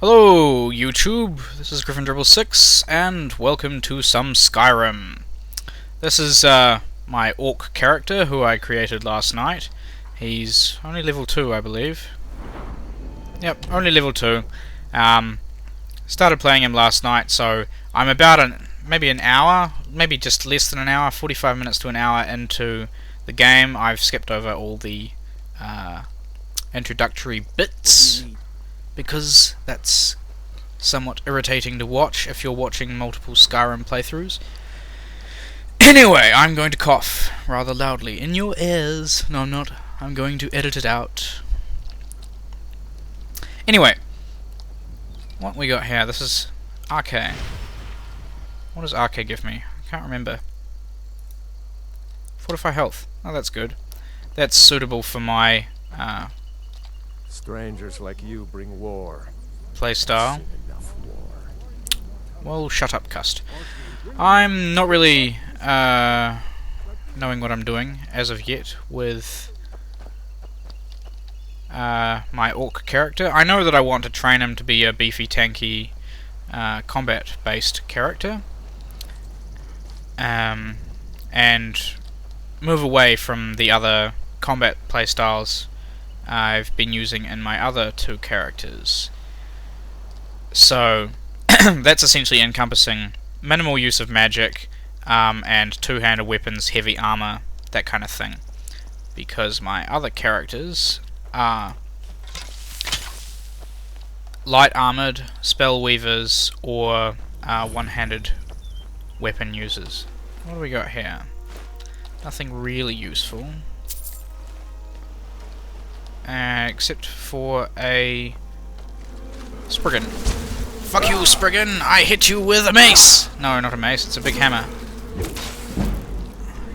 Hello YouTube, this is Griffin666 and welcome to some Skyrim. This is my orc character who I created last night. He's only level 2 I believe. Yep, only level 2. Started playing him last night, so I'm about maybe an hour, maybe just less than an hour, 45 minutes to an hour into the game. I've skipped over all the introductory bits, because that's somewhat irritating to watch if you're watching multiple Skyrim playthroughs. Anyway, I'm going to cough rather loudly in your ears. No, I'm not. I'm going to edit it out. Anyway, what we got here? This is RK. What does RK give me? I can't remember. Fortify health. Oh, that's good. That's suitable for my strangers like you bring war. Playstyle. Well, shut up, Cust. I'm not really knowing what I'm doing as of yet with my orc character. I know that I want to train him to be a beefy, tanky, combat-based character, and move away from the other combat playstyles I've been using in my other two characters. So that's essentially encompassing minimal use of magic and two-handed weapons, heavy armor, that kind of thing. Because my other characters are light armored, spell weavers, or one-handed weapon users. What do we got here? Nothing really useful. Except for a Spriggan. Fuck you, Spriggan! I hit you with a mace! No, not a mace, it's a big hammer.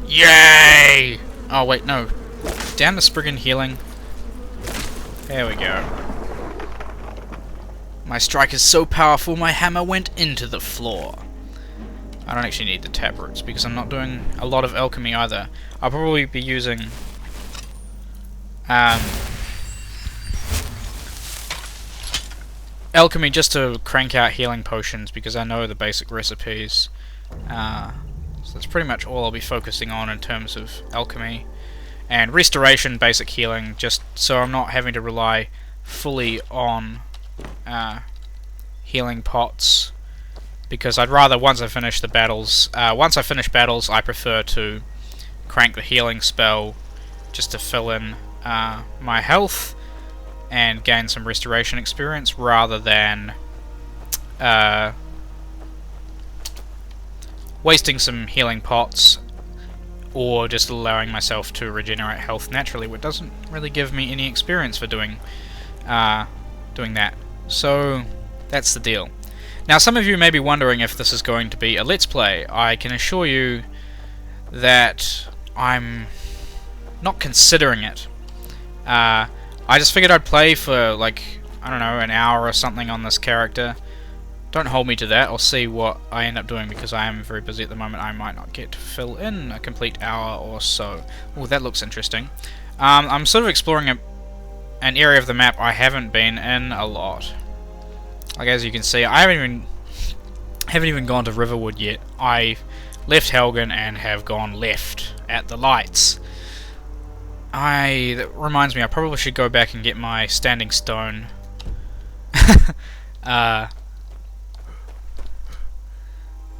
Yay! Oh wait, no. Down to Spriggan healing. There we go. My strike is so powerful, my hammer went into the floor. I don't actually need the taproots because I'm not doing a lot of alchemy either. I'll probably be using alchemy just to crank out healing potions because I know the basic recipes. So that's pretty much all I'll be focusing on in terms of alchemy. And restoration, basic healing, just so I'm not having to rely fully on healing pots. Because I'd rather, once I finish battles, I prefer to crank the healing spell just to fill in my health and gain some restoration experience, rather than wasting some healing pots or just allowing myself to regenerate health naturally, which doesn't really give me any experience for doing that. So that's the deal. Now, some of you may be wondering if this is going to be a Let's Play. I can assure you that I'm not considering it. I just figured I'd play for, like, I don't know, an hour or something on this character. Don't hold me to that. I'll see what I end up doing because I am very busy at the moment. I might not get to fill in a complete hour or so. Oh, that looks interesting. I'm sort of exploring an area of the map I haven't been in a lot. Like, as you can see, I haven't even gone to Riverwood yet. I left Helgren and have gone left at the lights. That reminds me, I probably should go back and get my standing stone. Oh,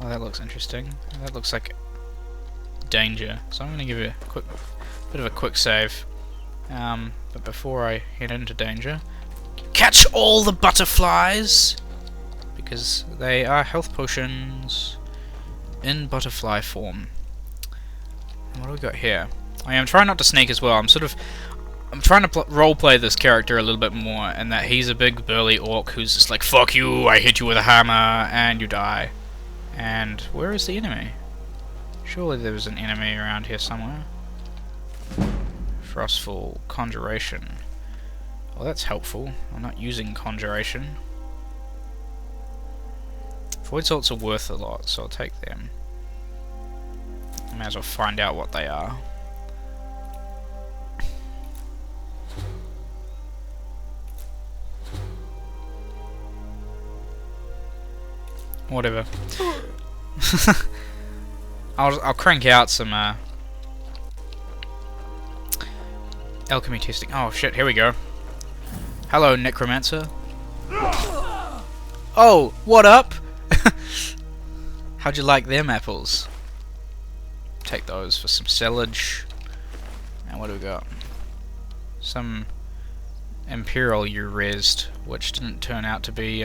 that looks interesting. That looks like danger. So I'm going to give it a bit of a quick save. But before I head into danger, catch all the butterflies! Because they are health potions in butterfly form. And what do we got here? I am trying not to sneak as well. I'm trying to roleplay this character a little bit more, and that he's a big burly orc who's just like, fuck you, I hit you with a hammer, and you die. And where is the enemy? Surely there was an enemy around here somewhere. Frostfall, Conjuration. Well, that's helpful. I'm not using Conjuration. Void salts are worth a lot, so I'll take them. I may as well find out what they are. Whatever. I'll crank out some alchemy testing. Oh shit, here we go. Hello, Necromancer. Oh, what up? How'd you like them apples? Take those for some silage. And what do we got? Some Imperial you rezzed, which didn't turn out to be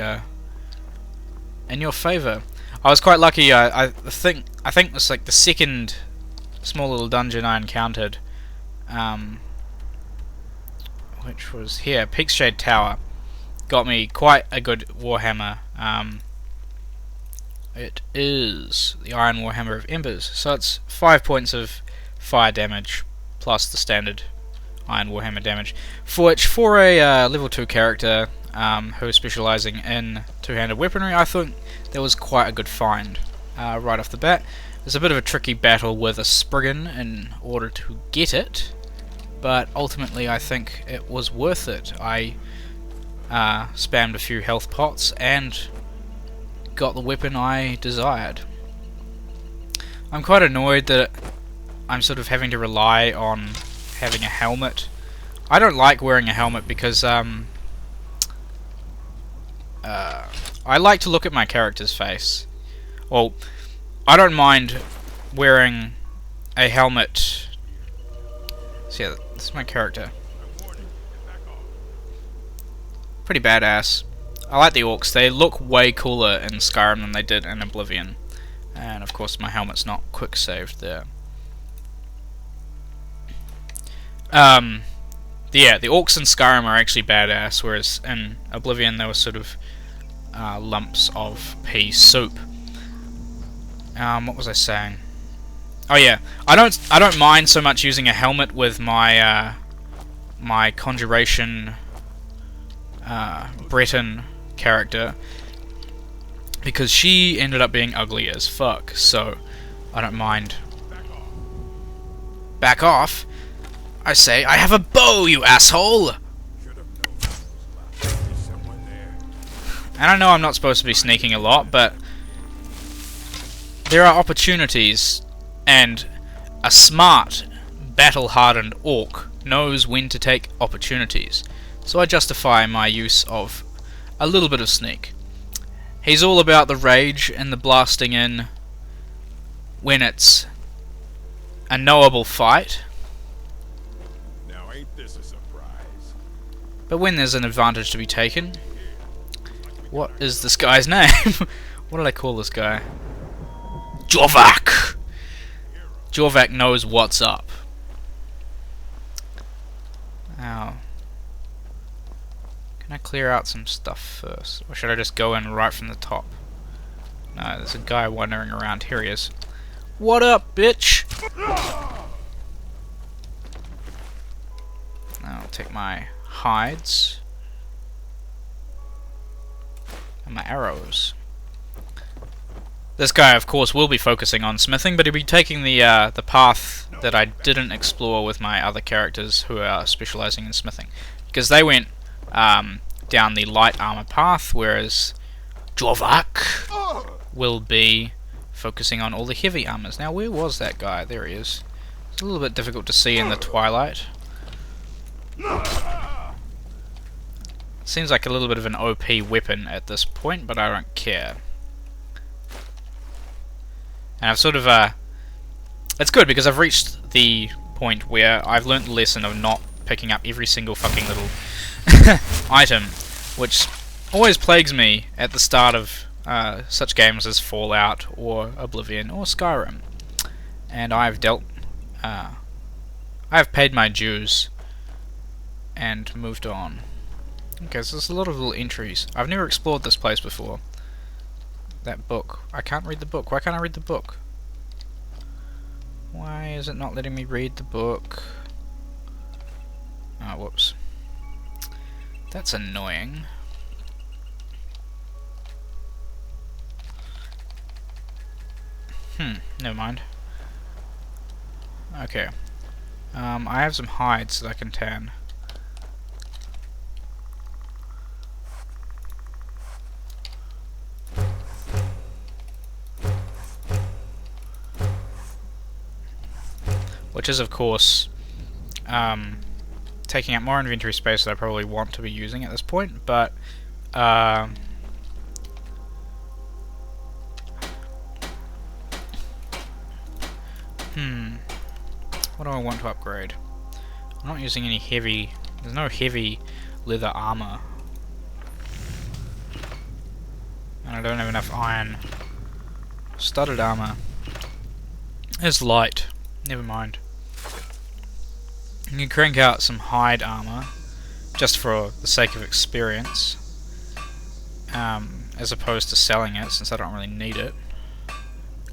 in your favour. I was quite lucky. I think it's like the second small little dungeon I encountered, which was here, Peakshade Tower. Got me quite a good Warhammer. It is the Iron Warhammer of Embers, so it's 5 points of fire damage plus the standard Iron Warhammer damage, for which for a level 2 character who is specialising in two-handed weaponry, I thought that was quite a good find right off the bat. There's a bit of a tricky battle with a Spriggan in order to get it, but ultimately I think it was worth it. I spammed a few health pots and got the weapon I desired. I'm quite annoyed that I'm sort of having to rely on having a helmet. I don't like wearing a helmet because I like to look at my character's face. Well, I don't mind wearing a helmet. So yeah, this is my character. Pretty badass. I like the orcs. They look way cooler in Skyrim than they did in Oblivion. And of course my helmet's not quick saved there. Yeah, the orcs in Skyrim are actually badass, whereas in Oblivion they were sort of lumps of pea soup. What was I saying? Oh yeah, I don't mind so much using a helmet with my my conjuration Breton character, because she ended up being ugly as fuck, so I don't mind. Back off! I say, I have a bow, you asshole! And I know I'm not supposed to be sneaking a lot, but there are opportunities, and a smart, battle-hardened orc knows when to take opportunities. So I justify my use of a little bit of sneak. He's all about the rage and the blasting in when it's a knowable fight. Now ain't this a surprise? But when there's an advantage to be taken... What is this guy's name? What did I call this guy? Jorvark! Jorvark knows what's up. Now, can I clear out some stuff first? Or should I just go in right from the top? No, there's a guy wandering around. Here he is. What up, bitch? Now I'll take my hides. And my arrows. This guy, of course, will be focusing on smithing, but he'll be taking the path that I didn't explore with my other characters who are specialising in smithing, because they went down the light armor path, whereas Jorvark will be focusing on all the heavy armors. Now, where was that guy? There he is. It's a little bit difficult to see in the twilight. Seems like a little bit of an OP weapon at this point, but I don't care. And I've sort of, it's good because I've reached the point where I've learnt the lesson of not picking up every single fucking little item, which always plagues me at the start of such games as Fallout or Oblivion or Skyrim. And I've paid my dues and moved on. Okay, so there's a lot of little entries. I've never explored this place before. That book. I can't read the book. Why can't I read the book? Why is it not letting me read the book? Oh, whoops. That's annoying. Never mind. Okay. I have some hides that I can tan. which is of course taking up more inventory space that I probably want to be using at this point, but what do I want to upgrade? I'm not using any heavy, there's no heavy leather armor, and I don't have enough iron. Studded armor is light, never mind. You can crank out some hide armor just for the sake of experience, as opposed to selling it, since I don't really need it.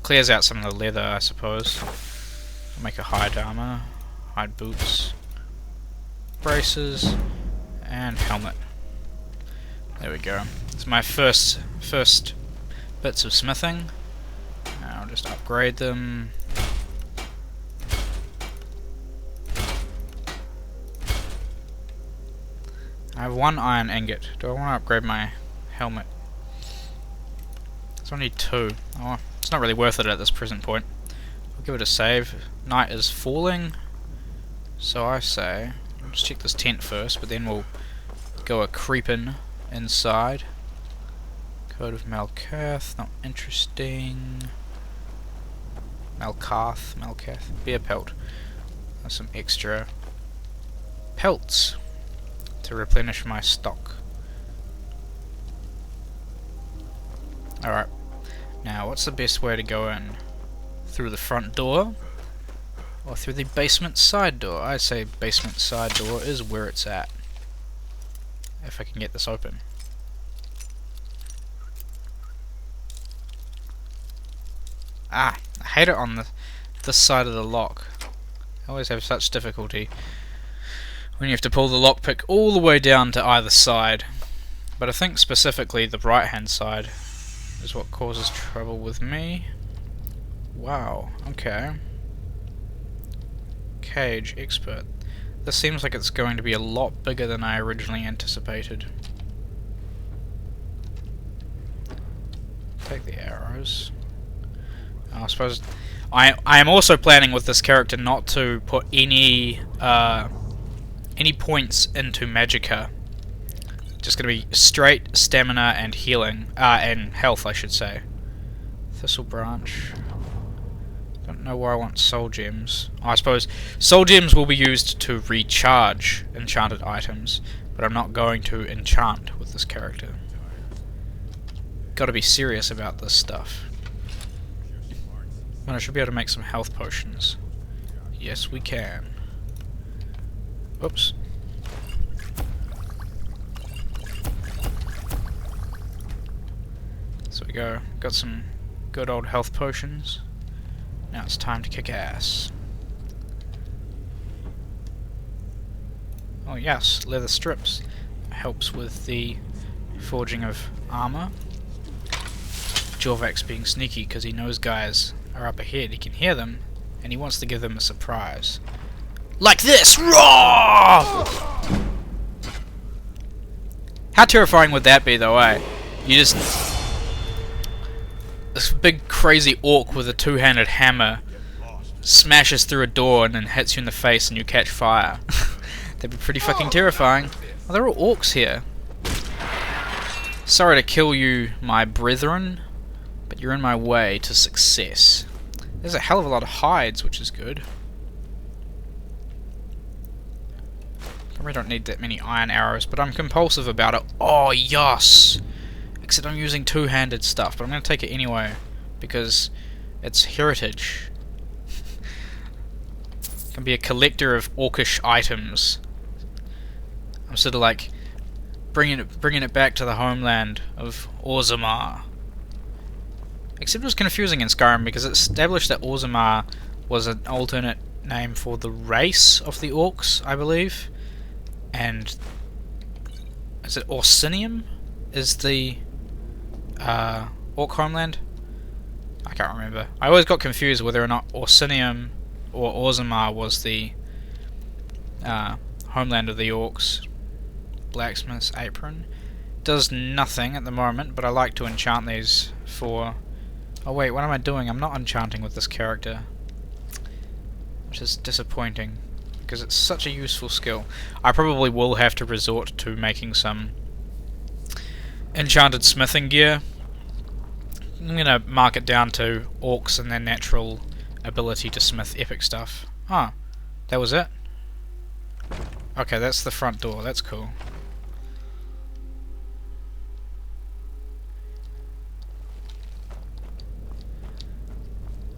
Clears out some of the leather, I suppose. I'll make a hide armor, hide boots, braces, and helmet. There we go. It's my first bits of smithing. I'll just upgrade them. I have one iron ingot. Do I want to upgrade my helmet? So I need 2. Oh, it's not really worth it at this present point. I'll give it a save. Night is falling, so I say let's check this tent first, but then we'll go a creepin' inside. Code of Malkath, not interesting. Malkath, bear pelt. There's some extra pelts to replenish my stock. Alright, now what's the best way to go in? Through the front door or through the basement side door? I'd say basement side door is where it's at, if I can get this open. Ah, I hate it on this side of the lock. I always have such difficulty when you have to pull the lockpick all the way down to either side. But I think specifically the right hand side is what causes trouble with me. Wow, okay. Cage expert. This seems like it's going to be a lot bigger than I originally anticipated. Take the arrows. I suppose I am also planning with this character not to put any points into magicka. Just going to be straight stamina and healing, and health, I should say. Thistle branch. Don't know where I want soul gems. Oh, I suppose soul gems will be used to recharge enchanted items, but I'm not going to enchant with this character. Got to be serious about this stuff. Well, I should be able to make some health potions. Yes, we can. Oops. So we go. Got some good old health potions. Now it's time to kick ass. Oh yes, leather strips. Helps with the forging of armor. Jorvark's being sneaky because he knows guys are up ahead. He can hear them, and he wants to give them a surprise. Like this! Roar! How terrifying would that be, though, eh? You just... This big crazy orc with a two-handed hammer smashes through a door and then hits you in the face and you catch fire. That'd be pretty fucking terrifying. Oh, there are orcs here. Sorry to kill you, my brethren, but you're in my way to success. There's a hell of a lot of hides, which is good. Probably don't need that many iron arrows, but I'm compulsive about it. Oh, yes! Except I'm using two-handed stuff, but I'm going to take it anyway, because it's heritage. Can be a collector of orcish items. I'm sort of like bringing it back to the homeland of Orsimer. Except it was confusing in Skyrim because it established that Orsimer was an alternate name for the race of the orcs, I believe. And is it Orsinium? Is the orc homeland? I can't remember. I always got confused whether or not Orsinium or Orsimer was the homeland of the orcs. Blacksmith's apron. Does nothing at the moment, but I like to enchant these for... Oh wait, what am I doing? I'm not enchanting with this character. which is disappointing because it's such a useful skill. I probably will have to resort to making some enchanted smithing gear. I'm gonna mark it down to orcs and their natural ability to smith epic stuff. Ah, that was it? Okay, that's the front door, that's cool.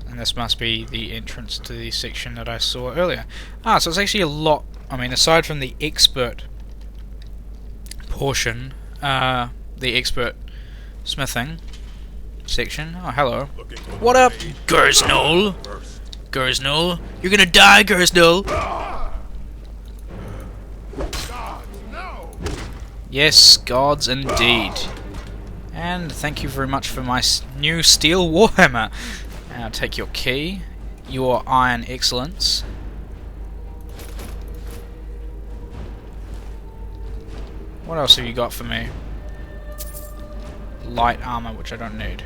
And this must be the entrance to the section that I saw earlier. Ah, so it's actually a lot, I mean, aside from the expert portion, the expert smithing section. Oh, hello. What up, Gersnol? Gersnol? You're gonna die, Gersnol! Yes, gods indeed. And thank you very much for my new steel warhammer. I'll take your key, your iron excellence. What else have you got for me? Light armor, which I don't need.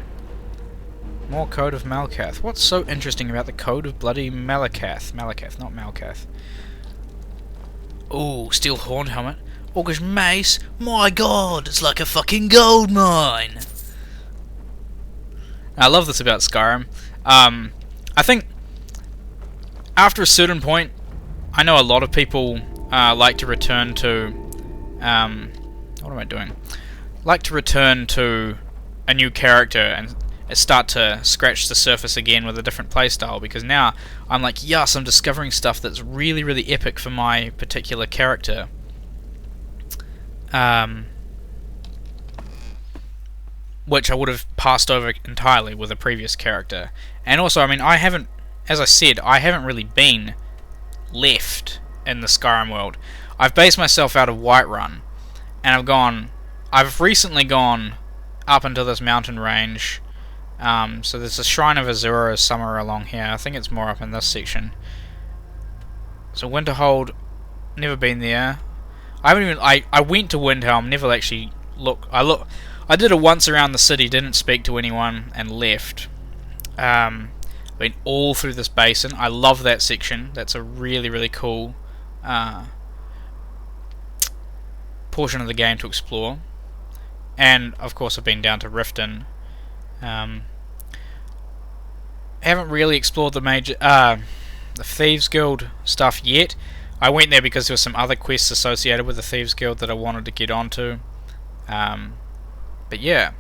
More Code of Malkath. What's so interesting about the Code of bloody Malakath? Malakath, not Malkath. Ooh, steel horned helmet. August mace. My god, it's like a fucking gold mine. I love this about Skyrim. I think after a certain point, I know a lot of people like to return to what am I doing? Like to return to a new character and start to scratch the surface again with a different playstyle, because now I'm like, yes, I'm discovering stuff that's really, really epic for my particular character. Which I would have passed over entirely with a previous character. And also, I mean, I haven't, as I said, I haven't really been left in the Skyrim world. I've based myself out of Whiterun, and I've recently gone up into this mountain range. So there's a Shrine of Azura somewhere along here. I think it's more up in this section. So Winterhold, never been there. I haven't even. I went to Windhelm, never actually looked. I did it once around the city, didn't speak to anyone, and left. Been all through this basin. I love that section. That's a really, really cool portion of the game to explore. And of course, I've been down to Riften. Haven't really explored the major, the Thieves Guild stuff yet. I went there because there were some other quests associated with the Thieves Guild that I wanted to get onto. But yeah,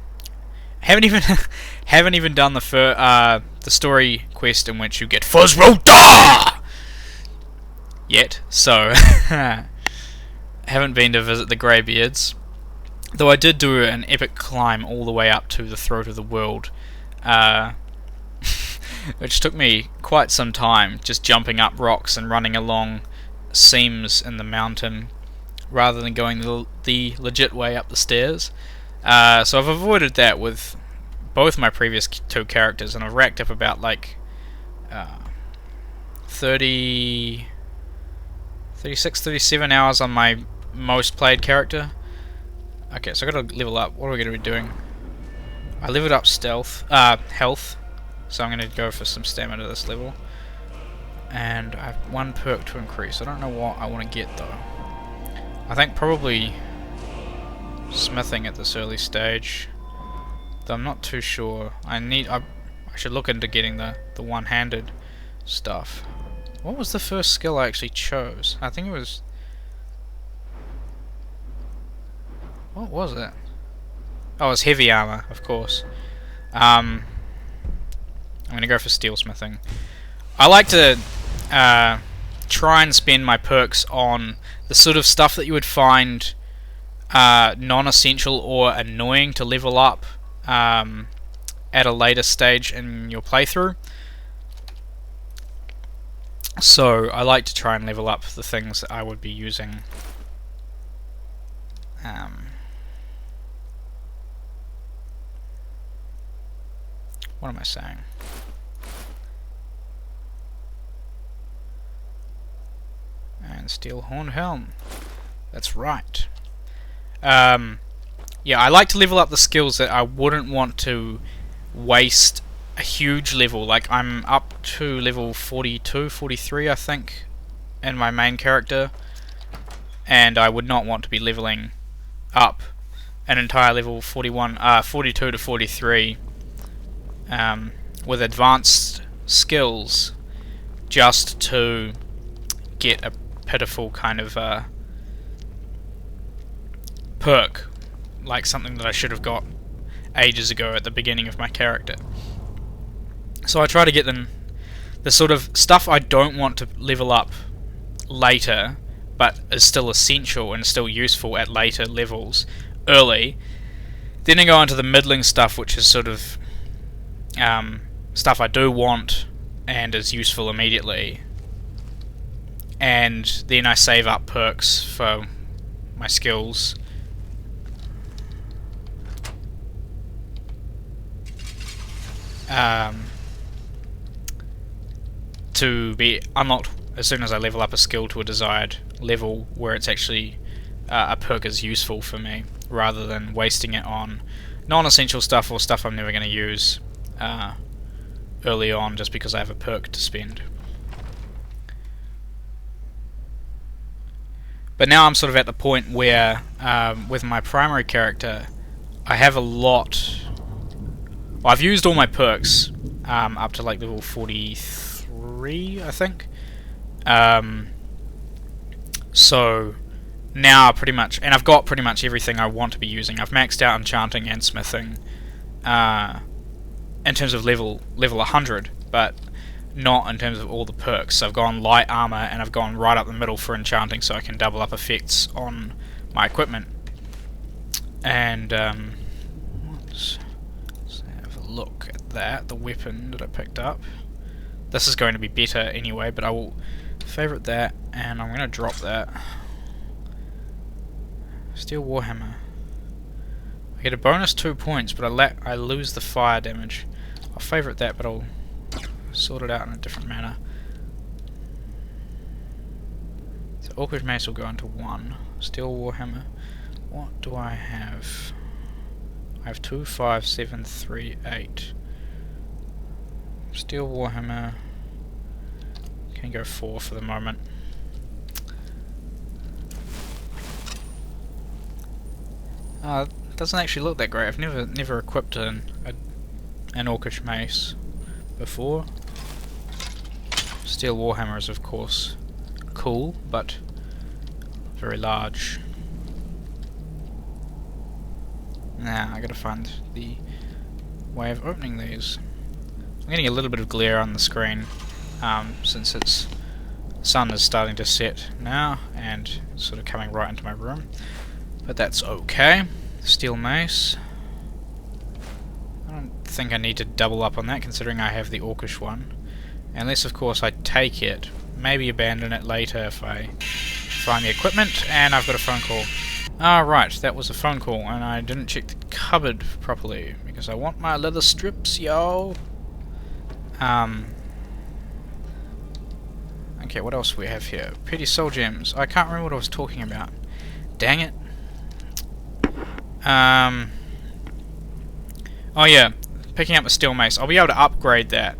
haven't even done the story quest in which you get Fuzzrota yet. So haven't been to visit the Greybeards. Though I did do an epic climb all the way up to the throat of the world, which took me quite some time, just jumping up rocks and running along seams in the mountain, rather than going the legit way up the stairs. So I've avoided that with both my previous two characters, and I've racked up about like 36, 37 hours on my most played character. Okay, so I gotta level up. What are we gonna be doing? I leveled up health, so I'm gonna go for some stamina this level. And I have one perk to increase. I don't know what I want to get though. I think probably smithing at this early stage, though I'm not too sure. I should look into getting the one-handed stuff. What was the first skill I actually chose? I think it was... What was it? Oh, it was heavy armor, of course. I'm gonna go for steel smithing. I like to try and spend my perks on the sort of stuff that you would find non-essential or annoying to level up at a later stage in your playthrough. So I like to try and level up the things that I would be using. What am I saying? And steel horned helm. That's right. Yeah, I like to level up the skills that I wouldn't want to waste a huge level. Like, I'm up to level 42, 43, I think, in my main character, and I would not want to be leveling up an entire level 42 to 43 with advanced skills just to get a pitiful kind of perk, like something that I should have got ages ago at the beginning of my character. So I try to get them the sort of stuff I don't want to level up later, but is still essential and still useful at later levels, early. Then I go on to the middling stuff, which is sort of stuff I do want and is useful immediately. And then I save up perks for my skills. To be unlocked as soon as I level up a skill to a desired level where it's actually a perk is useful for me, rather than wasting it on non-essential stuff or stuff I'm never going to use early on just because I have a perk to spend. But now I'm sort of at the point where with my primary character I have a lot. Well, I've used all my perks up to like level 43, I think. So now pretty much, and I've got pretty much everything I want to be using. I've maxed out enchanting and smithing in terms of level 100, but not in terms of all the perks. So I've gone light armor and I've gone right up the middle for enchanting, so I can double up effects on my equipment. And let's have a look at that. The weapon that I picked up. This is going to be better anyway, but I will favorite that, and I'm going to drop that. Steel Warhammer. I get a bonus 2 points, but I lose the fire damage. I'll favorite that, but I'll sort it out in a different manner. So Orcish Mace will go into 1. Steel Warhammer. What do I have? I have 2, 5, 7, 3, 8. Steel Warhammer. Can go 4 for the moment. It doesn't actually look that great. I've never equipped an Orcish Mace before. Steel Warhammer is of course cool, but very large. Now I gotta find the way of opening these. I'm getting a little bit of glare on the screen since the sun is starting to set now and sort of coming right into my room, but that's okay. Steel Mace. I don't think I need to double up on that considering I have the Orcish one, unless of course I take it, maybe abandon it later if I find the equipment. And I've got a phone call. Right, that was a phone call, and I didn't check the cupboard properly because I want my leather strips, yo. Okay, what else do we have here? Petty soul gems. I can't remember what I was talking about. Dang it. Oh yeah, picking up a steel mace. I'll be able to upgrade that.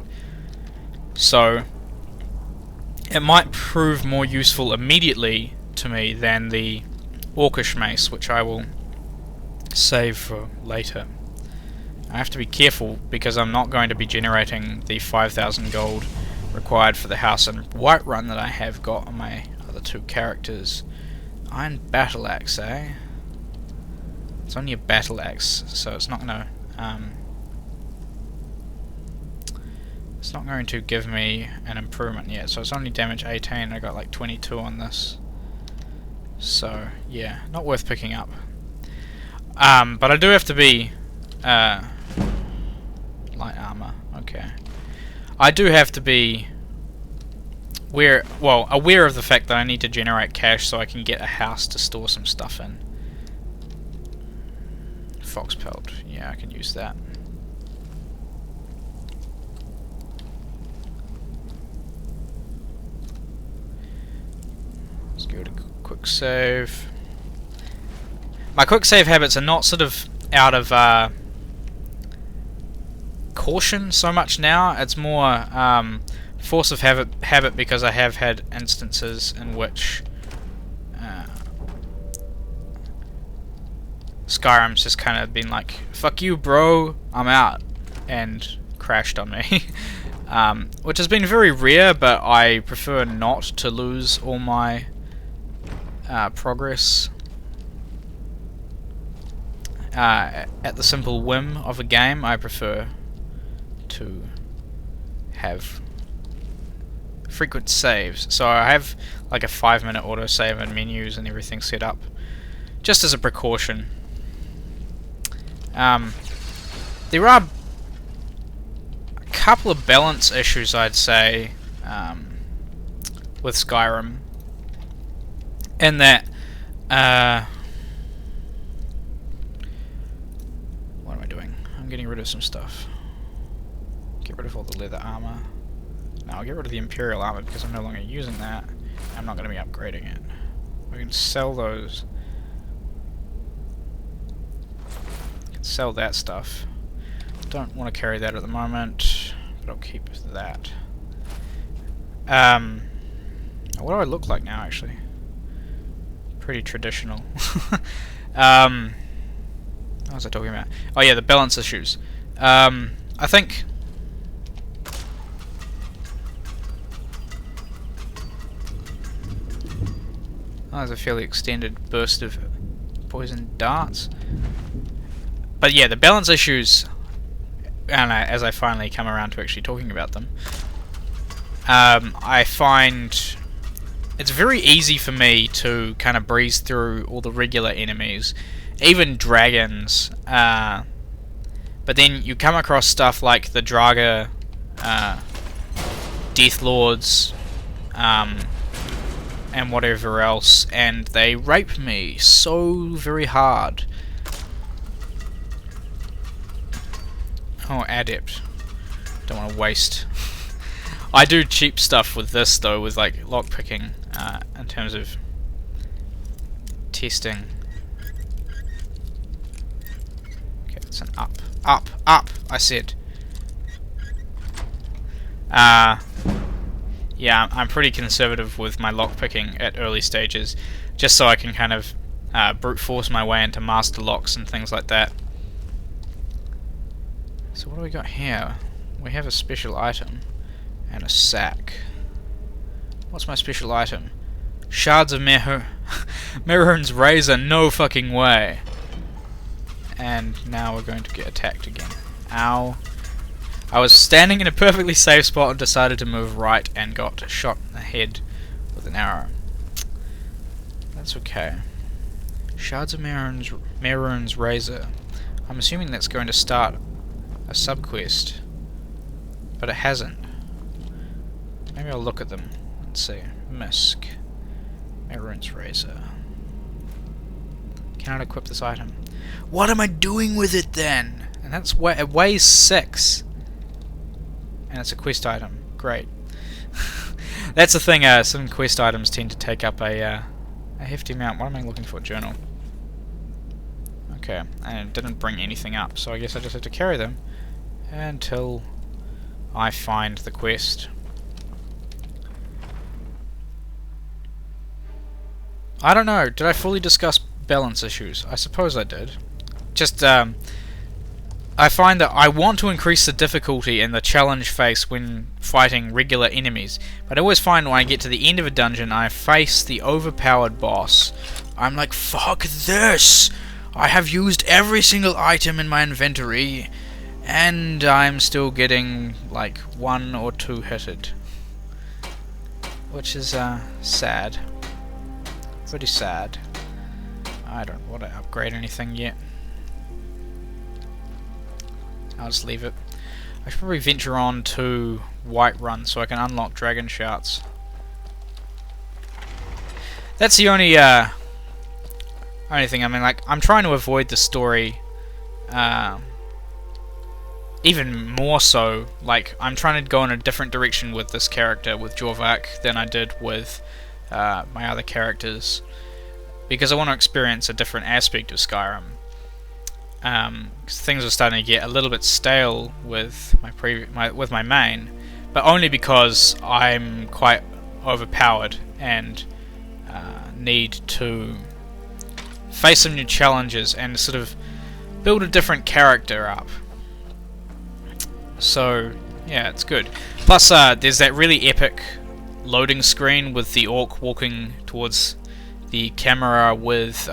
So it might prove more useful immediately to me than the Orcish mace, which I will save for later. I have to be careful because I'm not going to be generating the 5,000 gold required for the house and Whiterun that I have got on my other two characters. Iron battle axe, eh? It's only a battle axe, so it's not gonna it's not going to give me an improvement yet. So it's only damage 18. I got like 22 on this. So yeah, not worth picking up. But I do have to be light armor. Okay, I do have to be aware of the fact that I need to generate cash so I can get a house to store some stuff in. Fox pelt, yeah, I can use that. Let's go to quick save. My quick save habits are not sort of out of precaution so much now. It's more force of habit because I have had instances in which Skyrim's just kind of been like, fuck you bro, I'm out, and crashed on me. Which has been very rare, but I prefer not to lose all my progress at the simple whim of a game. I prefer to have frequent saves, so I have like a 5-minute autosave and menus and everything set up just as a precaution. There are a couple of balance issues, I'd say, with Skyrim, in that what am I doing? I'm getting rid of some stuff. Get rid of all the leather armor. No, I'll get rid of the Imperial armor because I'm no longer using that. I'm not going to be upgrading it. We can sell those. Sell that stuff. Don't want to carry that at the moment, but I'll keep that. What do I look like now, actually? Pretty traditional. What was I talking about? Oh yeah, the balance issues. I think there's a fairly extended burst of poison darts. But yeah, the balance issues, and as I finally come around to actually talking about them, I find it's very easy for me to kind of breeze through all the regular enemies, even dragons, but then you come across stuff like the Draga, Death Lords, and whatever else, and they rape me so very hard. Oh, adept. Don't want to waste. I do cheap stuff with this though, with like lockpicking, in terms of testing. Okay, that's an up. Up, I said. Yeah, I'm pretty conservative with my lockpicking at early stages, just so I can kind of brute force my way into master locks and things like that. So what do we got here? We have a special item and a sack. What's my special item? Shards of Mehrunes Razor, no fucking way. And now we're going to get attacked again. Ow. I was standing in a perfectly safe spot and decided to move right and got shot in the head with an arrow. That's okay. Shards of Mehrunes Razor. I'm assuming that's going to start a subquest, but it hasn't. Maybe I'll look at them and see. Misk. Mehrunes Razor. Cannot equip this item. What am I doing with it then? And that's it weighs 6. And it's a quest item. Great. That's the thing, some quest items tend to take up a hefty amount. What am I looking for? Journal. Okay, and it didn't bring anything up, so I guess I just have to carry them until I find the quest. I don't know, did I fully discuss balance issues? I suppose I did. Just, I find that I want to increase the difficulty in the challenge phase when fighting regular enemies, but I always find when I get to the end of a dungeon, I face the overpowered boss. I'm like, fuck this! I have used every single item in my inventory, and I'm still getting like 1 or 2 hitted. Which is sad. Pretty sad. I don't want to upgrade anything yet. I'll just leave it. I should probably venture on to Whiterun so I can unlock dragon shouts. That's the only thing. I mean, like, I'm trying to avoid the story even more so. Like, I'm trying to go in a different direction with this character, with Jorvark, than I did with my other characters, because I want to experience a different aspect of Skyrim. because things were starting to get a little bit stale with my main, but only because I'm quite overpowered and need to face some new challenges and sort of build a different character up. So yeah, it's good. Plus there's that really epic loading screen with the orc walking towards the camera with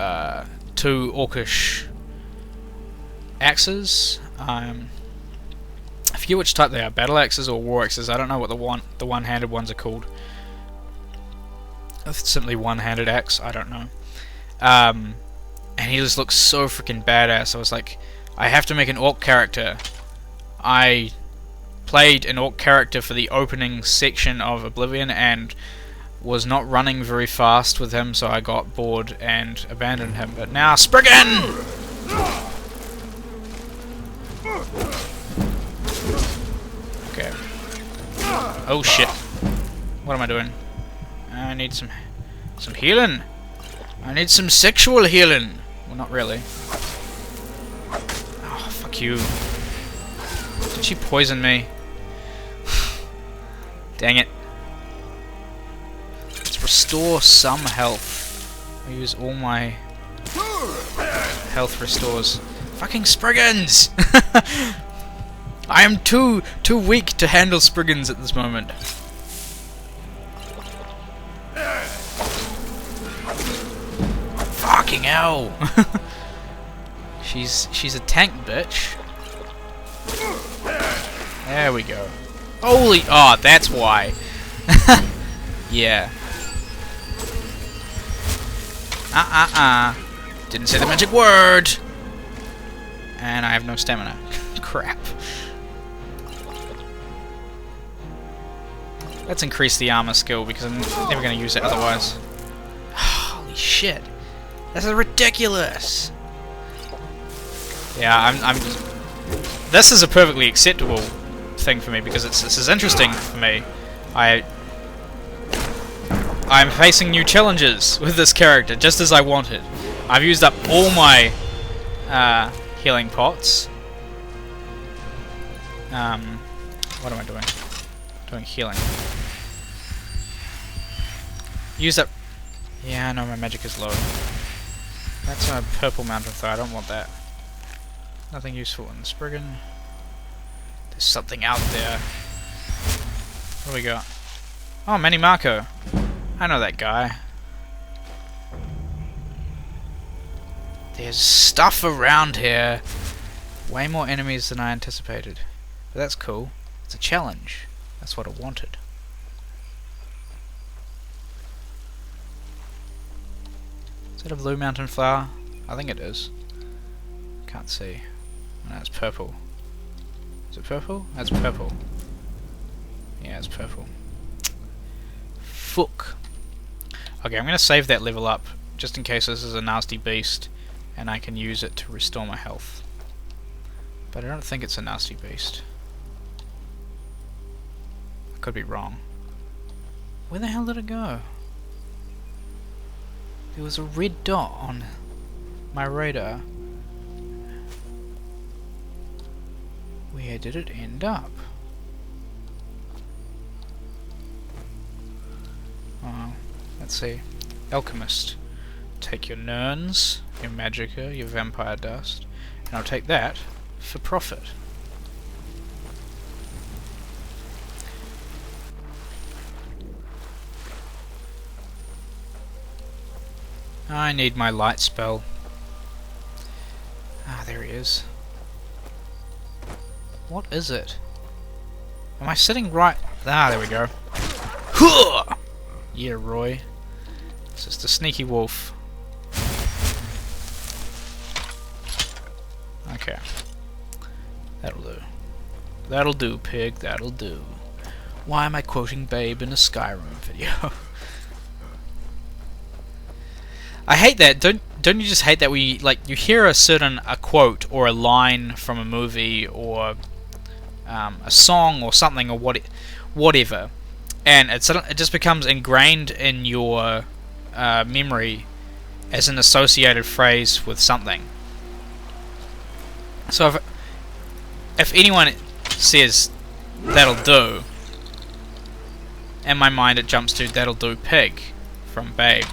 2 orcish axes. I forget which type they are, battle axes or war axes. I don't know what the one-handed ones are called. It's simply one-handed axe, I don't know. And he just looks so freaking badass. I was like, I have to make an orc character. I played an orc character for the opening section of Oblivion and was not running very fast with him, so I got bored and abandoned him. But now, Spriggan! Okay. Oh shit. What am I doing? I need some healing. I need some sexual healing. Well, not really. Oh, fuck you. Did she poison me? Dang it. Let's restore some health. I use all my health restores. Fucking Spriggans! I am too weak to handle Spriggans at this moment. Fucking hell! She's a tank bitch. There we go. Holy! Oh, that's why. Yeah. Didn't say the magic word. And I have no stamina. Crap. Let's increase the armor skill because I'm never going to use it otherwise. Holy shit. This is ridiculous. Yeah, I'm this is a perfectly acceptable thing for me because this is interesting for me. I'm facing new challenges with this character, just as I wanted. I've used up all my healing pots. What am I doing? Doing healing. Use up. Yeah, I know my magic is low. That's a purple mountain though. I don't want that. Nothing useful in the Spriggan. There's something out there. What do we got? Oh, Manny Marco. I know that guy. There's stuff around here. Way more enemies than I anticipated. But that's cool. It's a challenge. That's what I wanted. Is that a blue mountain flower? I think it is. Can't see. No, it's purple. Is it purple? That's purple. Yeah, it's purple. Fuck. Okay, I'm going to save that level up, just in case this is a nasty beast, and I can use it to restore my health. But I don't think it's a nasty beast. I could be wrong. Where the hell did it go? There was a red dot on my radar. Where did it end up? Oh, let's see. Alchemist. Take your Nerns, your Magicka, your Vampire Dust, and I'll take that for profit. I need my light spell. Ah, there he is. What is it? Am I sitting right? Ah, there we go. Huh! Yeah, Roy. It's just a sneaky wolf. Okay. That'll do. That'll do, pig. That'll do. Why am I quoting Babe in a Skyrim video? I hate that. Don't you just hate that you hear a quote or a line from a movie or a song or something or whatever, and it just becomes ingrained in your memory as an associated phrase with something. So if anyone says that'll do, in my mind it jumps to that'll do pig from Babe.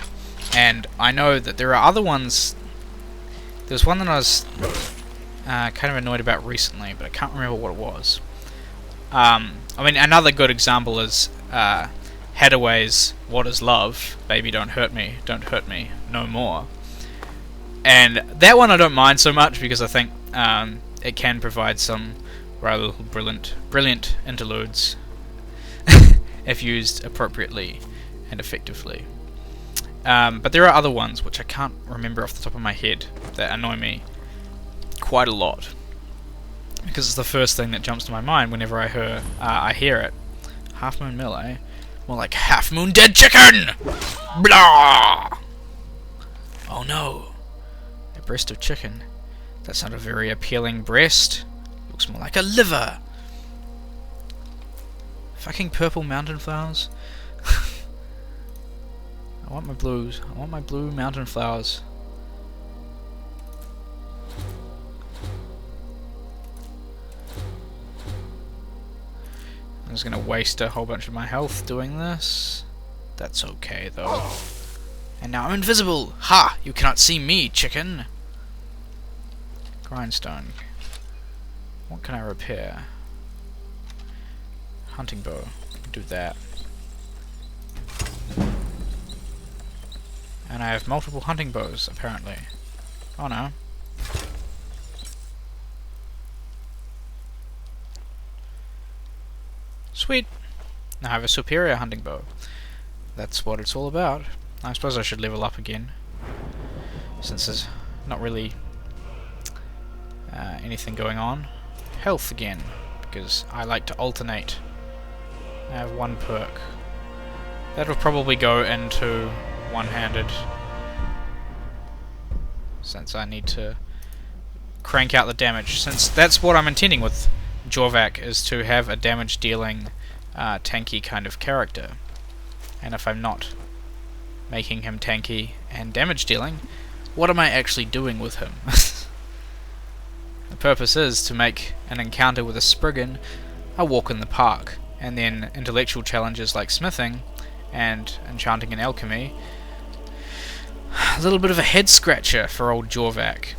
And I know that there are other ones. There's one that I was kind of annoyed about recently, but I can't remember what it was. I mean, another good example is Hadaway's "What is Love? Baby, don't hurt me no more." And that one I don't mind so much because I think it can provide some rather brilliant interludes if used appropriately and effectively. But there are other ones which I can't remember off the top of my head that annoy me quite a lot, because it's the first thing that jumps to my mind whenever I hear it. Half Moon Mill, eh? More like Half Moon Dead Chicken! Blah! Oh no. A breast of chicken. That's not a very appealing breast. Looks more like a liver. Fucking purple mountain flowers. I want my blues. I want my blue mountain flowers. I'm just gonna waste a whole bunch of my health doing this. That's okay though. And now I'm invisible! Ha! You cannot see me, chicken! Grindstone. What can I repair? Hunting bow. Do that. And I have multiple hunting bows, apparently. Oh no. Sweet! Now I have a superior hunting bow. That's what it's all about. I suppose I should level up again, since there's not really anything going on. Health again, because I like to alternate. I have one perk. That'll probably go into one-handed, since I need to crank out the damage, since that's what I'm intending with Jorvark, is to have a damage dealing tanky kind of character. And if I'm not making him tanky and damage dealing, what am I actually doing with him? The purpose is to make an encounter with a Spriggan a walk in the park, and then intellectual challenges like smithing and enchanting and alchemy a little bit of a head scratcher for old Jorvark.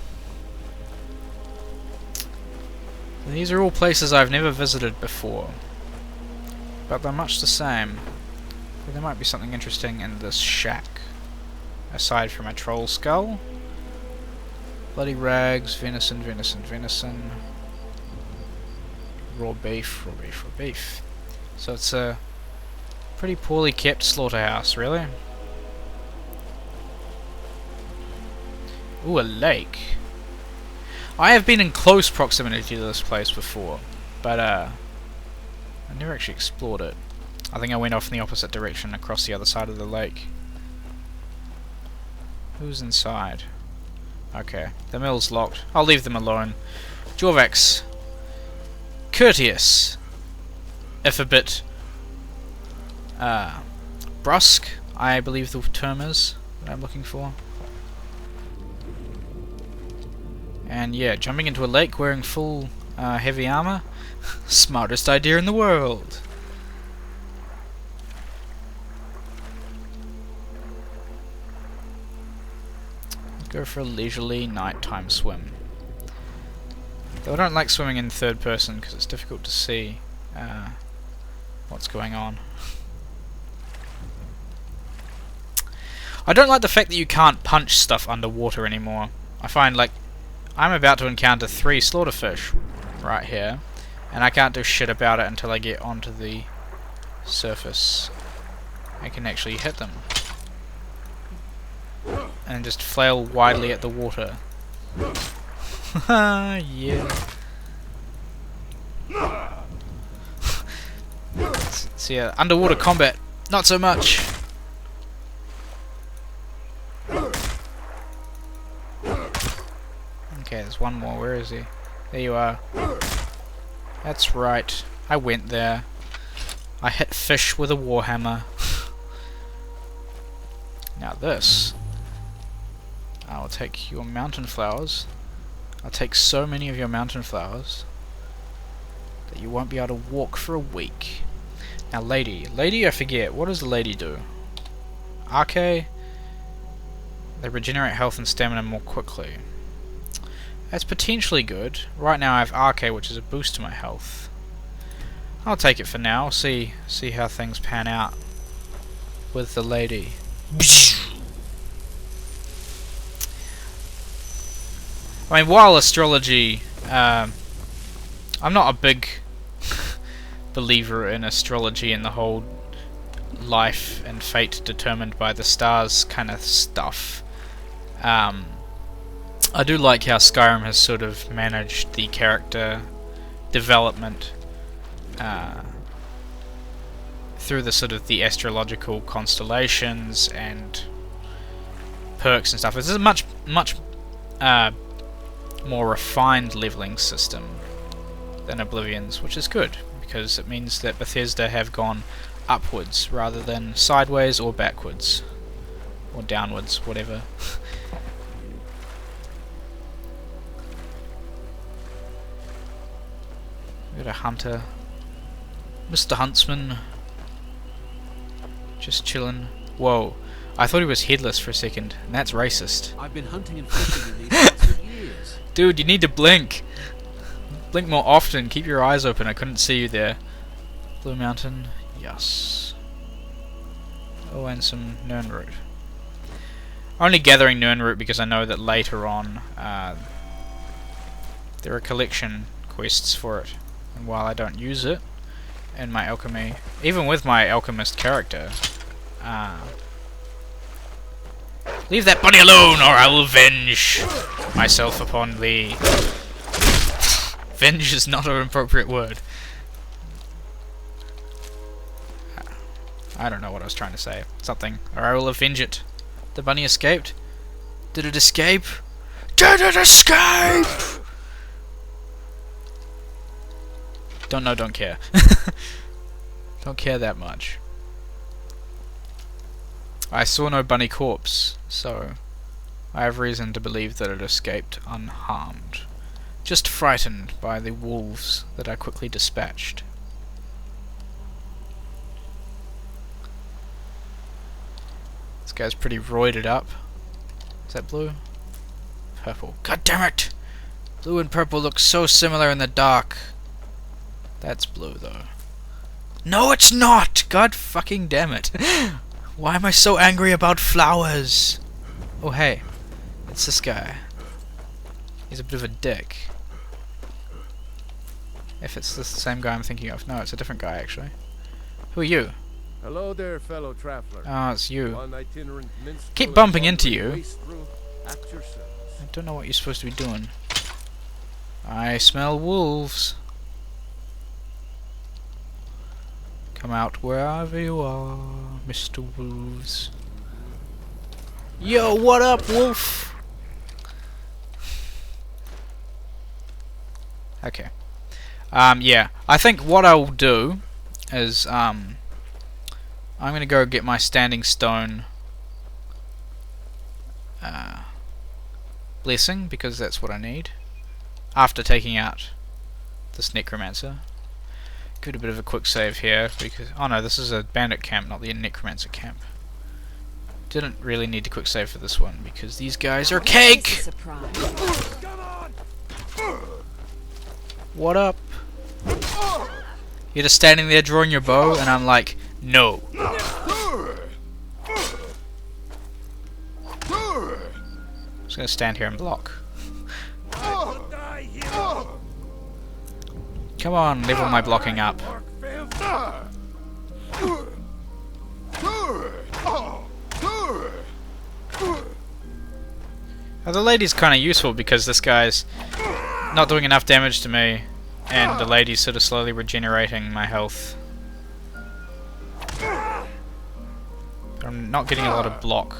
These are all places I've never visited before, but they're much the same. There might be something interesting in this shack, aside from a troll skull. Bloody rags, venison, venison, venison. Raw beef, raw beef, raw beef. So it's a pretty poorly kept slaughterhouse, really. Ooh, a lake. I have been in close proximity to this place before, but I never actually explored it. I think I went off in the opposite direction across the other side of the lake. Who's inside? Okay, the mill's locked. I'll leave them alone. Jorvark's courteous, if a bit brusque, I believe the term is that I'm looking for. And yeah, jumping into a lake wearing full heavy armor, smartest idea in the world. Go for a leisurely nighttime swim. Though I don't like swimming in third person because it's difficult to see what's going on. I don't like the fact that you can't punch stuff underwater anymore. I find, like, I'm about to encounter 3 slaughterfish right here, and I can't do shit about it until I get onto the surface. I can actually hit them and just flail widely at the water. Yeah. So yeah, underwater combat, not so much. Okay, there's one more. Where is he? There you are. That's right. I went there. I hit fish with a warhammer. Now this. I will take your mountain flowers. I'll take so many of your mountain flowers that you won't be able to walk for a week. Now, lady, I forget. What does the lady do? Arche. They regenerate health and stamina more quickly. That's potentially good. Right now I have Arche, which is a boost to my health. I'll take it for now. See how things pan out with the lady. I mean, while astrology, I'm not a big believer in astrology and the whole life and fate determined by the stars kind of stuff. I do like how Skyrim has sort of managed the character development through the sort of the astrological constellations and perks and stuff. It's a much more refined leveling system than Oblivion's, which is good because it means that Bethesda have gone upwards rather than sideways or backwards or downwards, whatever. We got a hunter, Mr. Huntsman, just chilling. Whoa, I thought he was headless for a second, and that's racist. I've been hunting and fishing in these parts for years. Dude, you need to blink. Blink more often. Keep your eyes open. I couldn't see you there. Blue Mountain, yes. Oh, and some Nirnroot. Only gathering Nirnroot because I know that later on there are collection quests for it. And while I don't use it in my alchemy, even with my alchemist character, leave that bunny alone or I will avenge myself upon thee. Venge is not an appropriate word. I don't know what I was trying to say. Something. Or I will avenge it. The bunny escaped? Did it escape? Did it escape? Don't know, don't care. Don't care that much. I saw no bunny corpse, so I have reason to believe that it escaped unharmed. Just frightened by the wolves that I quickly dispatched. This guy's pretty roided up. Is that blue? Purple. God damn it! Blue and purple look so similar in the dark. That's blue though. No, it's not! God fucking damn it. Why am I so angry about flowers? Oh hey, it's this guy. He's a bit of a dick. If it's the same guy I'm thinking of. No, it's a different guy actually. Who are you? Hello there, fellow traveler. Oh, it's you. One itinerant minstrel Keep bumping into you. waste through at your service. I don't know what you're supposed to be doing. I smell wolves. Come out wherever you are, Mr. Wolves. Yo, what up, wolf? Okay. Yeah, I think what I'll do is, I'm gonna go get my standing stone blessing, because that's what I need, after taking out this necromancer. Give it a bit of a quick save here, because, oh no, this is a bandit camp, not the necromancer camp. Didn't really need to quick save for this one, because these guys are cake! What up? You're just standing there drawing your bow, and I'm like, no. I'm just gonna stand here and block. Come on, level my blocking up. Now, the lady's kind of useful because this guy's not doing enough damage to me, and the lady's sort of slowly regenerating my health. But I'm not getting a lot of block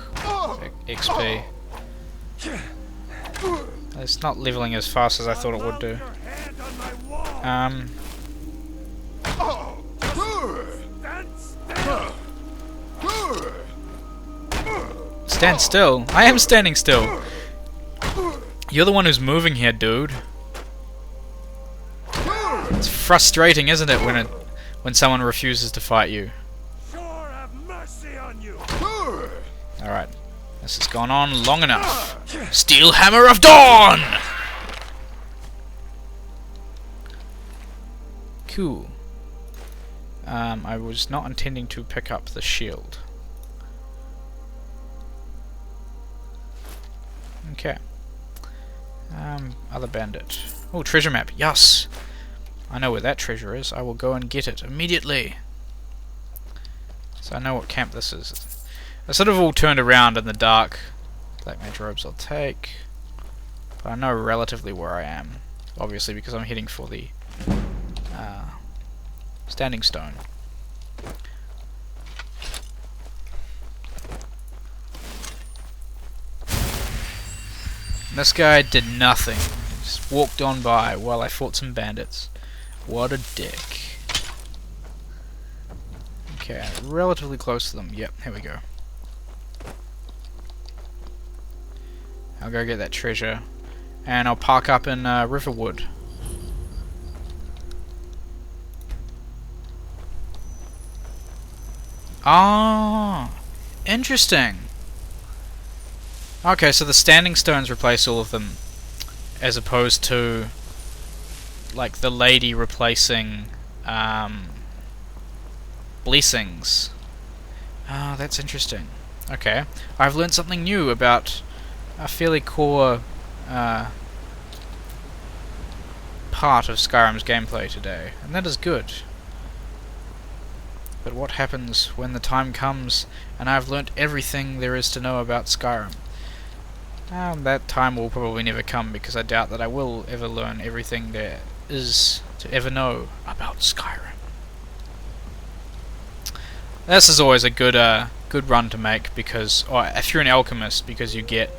XP. It's not leveling as fast as I thought it would do. Stand still. I am standing still. You're the one who's moving here, dude. It's frustrating, isn't it, when someone refuses to fight you? Sure have mercy on you. Alright. This has gone on long enough. Steel Hammer of Dawn! Cool. I was not intending to pick up the shield. Okay. Other bandit. Oh, treasure map. Yes! I know where that treasure is. I will go and get it immediately. So I know what camp this is. I sort of all turned around in the dark. Black mage robes I'll take. But I know relatively where I am. Obviously because I'm heading for the standing stone. This guy did nothing. He just walked on by while I fought some bandits. What a dick. Okay, relatively close to them. Yep, here we go. I'll go get that treasure. And I'll park up in Riverwood. Ah, interesting. Okay, so the standing stones replace all of them, as opposed to like the lady replacing blessings. Ah, that's interesting. Okay, I've learned something new about a fairly core part of Skyrim's gameplay today, and that is good. But what happens when the time comes and I've learnt everything there is to know about Skyrim? That time will probably never come, because I doubt that I will ever learn everything there is to ever know about Skyrim. This is always a good good run to make, because if you're an alchemist, because you get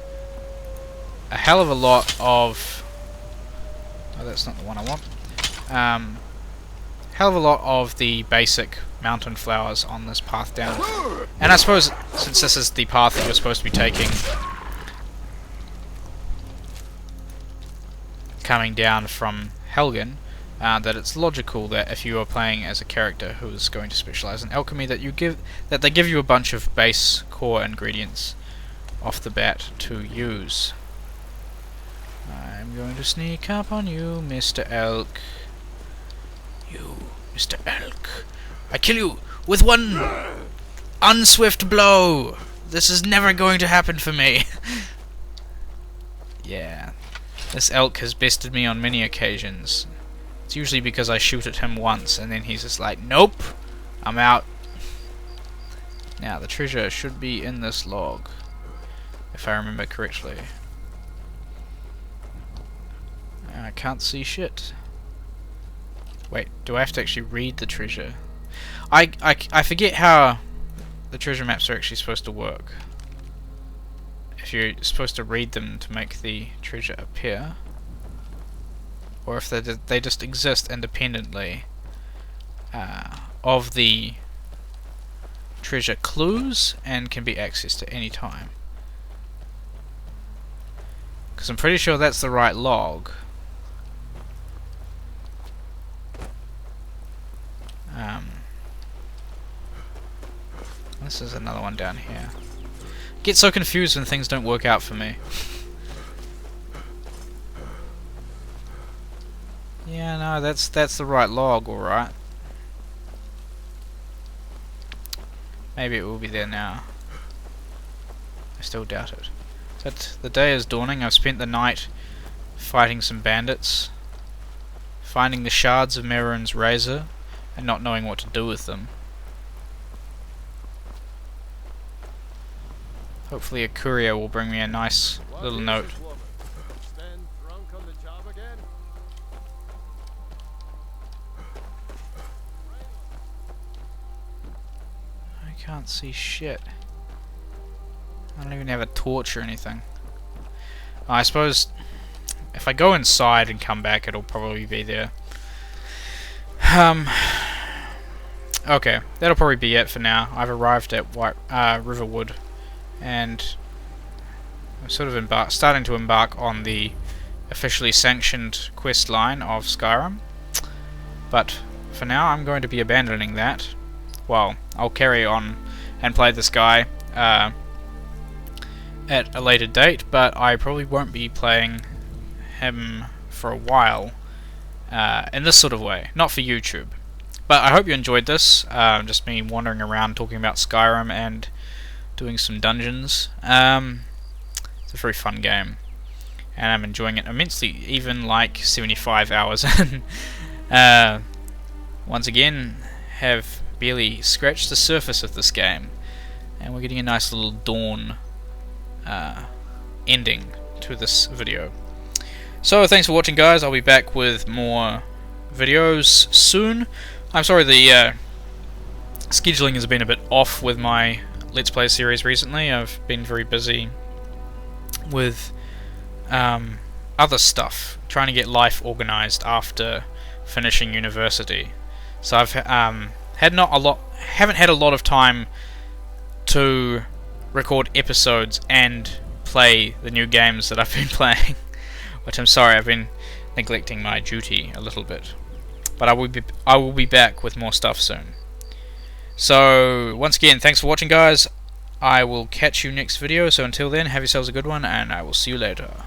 a hell of a lot of... Oh, that's not the one I want. Hell of a lot of the basic mountain flowers on this path down. And I suppose, since this is the path that you're supposed to be taking, coming down from Helgren, that it's logical that if you are playing as a character who is going to specialize in alchemy, that they give you a bunch of base core ingredients off the bat to use. I'm going to sneak up on you, Mr. Elk. You, Mr. Elk. I kill you with one unswift blow. This is never going to happen for me. Yeah. This elk has bested me on many occasions. It's usually because I shoot at him once and then he's just like, nope, I'm out. Now, the treasure should be in this log, if I remember correctly. I can't see shit. Wait, do I have to actually read the treasure? I forget how the treasure maps are actually supposed to work. If you're supposed to read them to make the treasure appear, or if they just exist independently of the treasure clues and can be accessed at any time. Because I'm pretty sure that's the right log. This is another one down here. Get so confused when things don't work out for me. Yeah, no, that's the right log, alright. Maybe it will be there now. I still doubt it. But the day is dawning. I've spent the night fighting some bandits, finding the shards of Merun's razor, and not knowing what to do with them. Hopefully a courier will bring me a nice little note. I can't see shit. I don't even have a torch or anything. I suppose if I go inside and come back, it'll probably be there. Okay, that'll probably be it for now. I've arrived at Riverwood, and I'm sort of starting to embark on the officially sanctioned quest line of Skyrim. But for now, I'm going to be abandoning that. Well, I'll carry on and play this guy at a later date, but I probably won't be playing him for a while in this sort of way, not for YouTube. But I hope you enjoyed this, just me wandering around talking about Skyrim and doing some dungeons. It's a very fun game, and I'm enjoying it immensely, even like 75 hours in. Once again, have barely scratched the surface of this game, and we're getting a nice little dawn ending to this video. So thanks for watching, guys. I'll be back with more videos soon. I'm sorry the scheduling has been a bit off with my Let's Play series recently. I've been very busy with other stuff, trying to get life organized after finishing university. So I've haven't had a lot of time to record episodes and play the new games that I've been playing, which I'm sorry, I've been neglecting my duty a little bit. But I will be back with more stuff soon. So once again, thanks for watching, guys. I will catch you next video. So until then, have yourselves a good one, and I will see you later.